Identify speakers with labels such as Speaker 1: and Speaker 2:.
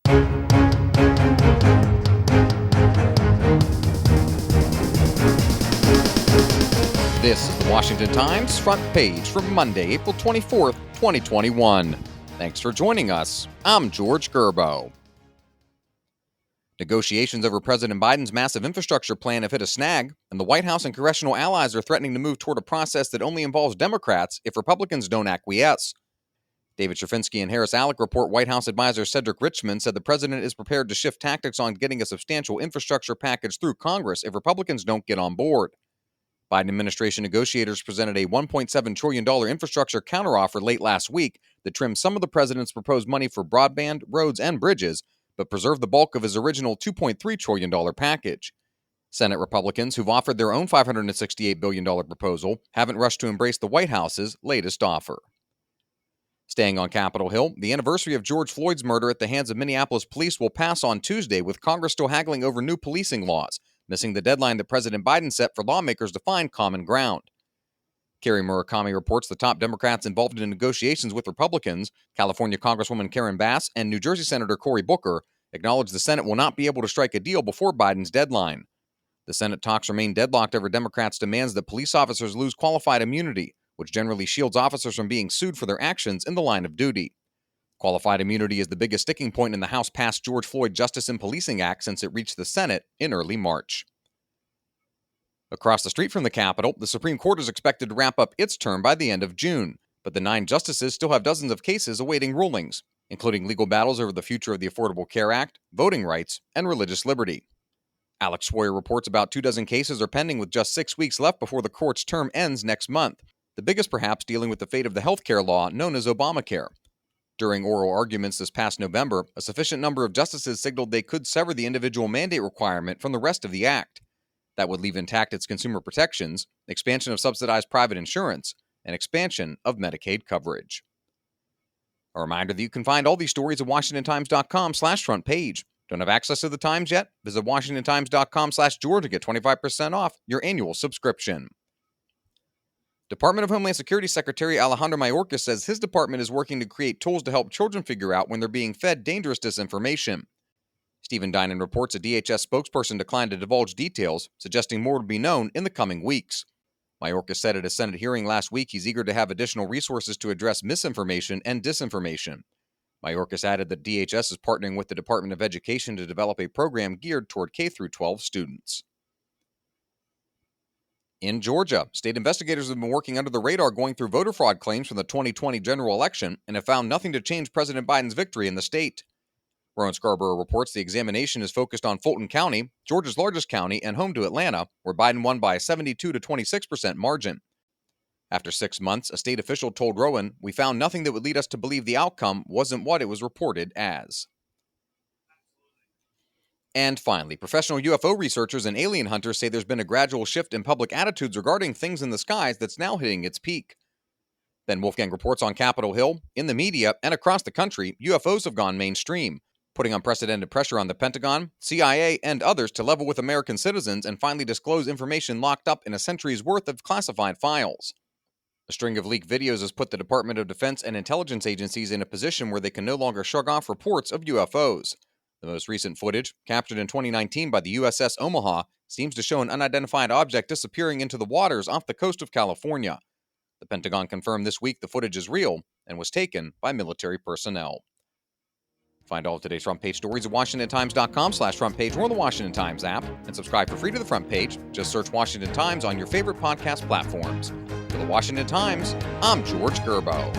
Speaker 1: This is the Washington Times front page for Monday, April 24th, 2021. Thanks for joining us. I'm George Gerbo. Negotiations over President Biden's massive infrastructure plan have hit a snag, and the White House and congressional allies are threatening to move toward a process that only involves Democrats if Republicans don't acquiesce. David Cherfinsky and Harris Alec report White House advisor Cedric Richmond said the president is prepared to shift tactics on getting a substantial infrastructure package through Congress if Republicans don't get on board. Biden administration negotiators presented a $1.7 trillion infrastructure counteroffer late last week that trimmed some of the president's proposed money for broadband, roads, and bridges, but preserved the bulk of his original $2.3 trillion package. Senate Republicans, who've offered their own $568 billion proposal, haven't rushed to embrace the White House's latest offer. Staying on Capitol Hill, the anniversary of George Floyd's murder at the hands of Minneapolis police will pass on Tuesday, with Congress still haggling over new policing laws, missing the deadline that President Biden set for lawmakers to find common ground. Carrie Murakami reports the top Democrats involved in negotiations with Republicans, California Congresswoman Karen Bass and New Jersey Senator Cory Booker, acknowledge the Senate will not be able to strike a deal before Biden's deadline. The Senate talks remain deadlocked over Democrats' demands that police officers lose qualified immunity, which generally shields officers from being sued for their actions in the line of duty. Qualified immunity is the biggest sticking point in the House-passed George Floyd Justice in Policing Act since it reached the Senate in early March. Across the street from the Capitol, the Supreme Court is expected to wrap up its term by the end of June, but the 9 justices still have dozens of cases awaiting rulings, including legal battles over the future of the Affordable Care Act, voting rights, and religious liberty. Alex Swoyer reports about 24 cases are pending with just 6 weeks left before the court's term ends next month, the biggest perhaps dealing with the fate of the health care law known as Obamacare. During oral arguments this past November, a sufficient number of justices signaled they could sever the individual mandate requirement from the rest of the act. That would leave intact its consumer protections, expansion of subsidized private insurance, and expansion of Medicaid coverage. A reminder that you can find all these stories at WashingtonTimes.com/front page. Don't have access to the Times yet? Visit WashingtonTimes.com/George to get 25% off your annual subscription. Department of Homeland Security Secretary Alejandro Mayorkas says his department is working to create tools to help children figure out when they're being fed dangerous disinformation. Stephen Dinan reports a DHS spokesperson declined to divulge details, suggesting more will be known in the coming weeks. Mayorkas said at a Senate hearing last week he's eager to have additional resources to address misinformation and disinformation. Mayorkas added that DHS is partnering with the Department of Education to develop a program geared toward K-12 students. In Georgia, state investigators have been working under the radar going through voter fraud claims from the 2020 general election and have found nothing to change President Biden's victory in the state. Rowan Scarborough reports the examination is focused on Fulton County, Georgia's largest county and home to Atlanta, where Biden won by a 72 to 26% margin. After 6 months, a state official told Rowan, "We found nothing that would lead us to believe the outcome wasn't what it was reported as." And finally, professional UFO researchers and alien hunters say there's been a gradual shift in public attitudes regarding things in the skies that's now hitting its peak. Ben Wolfgang reports on Capitol Hill, in the media, and across the country, UFOs have gone mainstream, putting unprecedented pressure on the Pentagon, CIA, and others to level with American citizens and finally disclose information locked up in a century's worth of classified files. A string of leaked videos has put the Department of Defense and intelligence agencies in a position where they can no longer shrug off reports of UFOs. The most recent footage, captured in 2019 by the USS Omaha, seems to show an unidentified object disappearing into the waters off the coast of California. The Pentagon confirmed this week the footage is real and was taken by military personnel. Find all of today's front page stories at WashingtonTimes.com/front page or on the Washington Times app, and subscribe for free to the front page. Just search Washington Times on your favorite podcast platforms. For the Washington Times, I'm George Gerbo.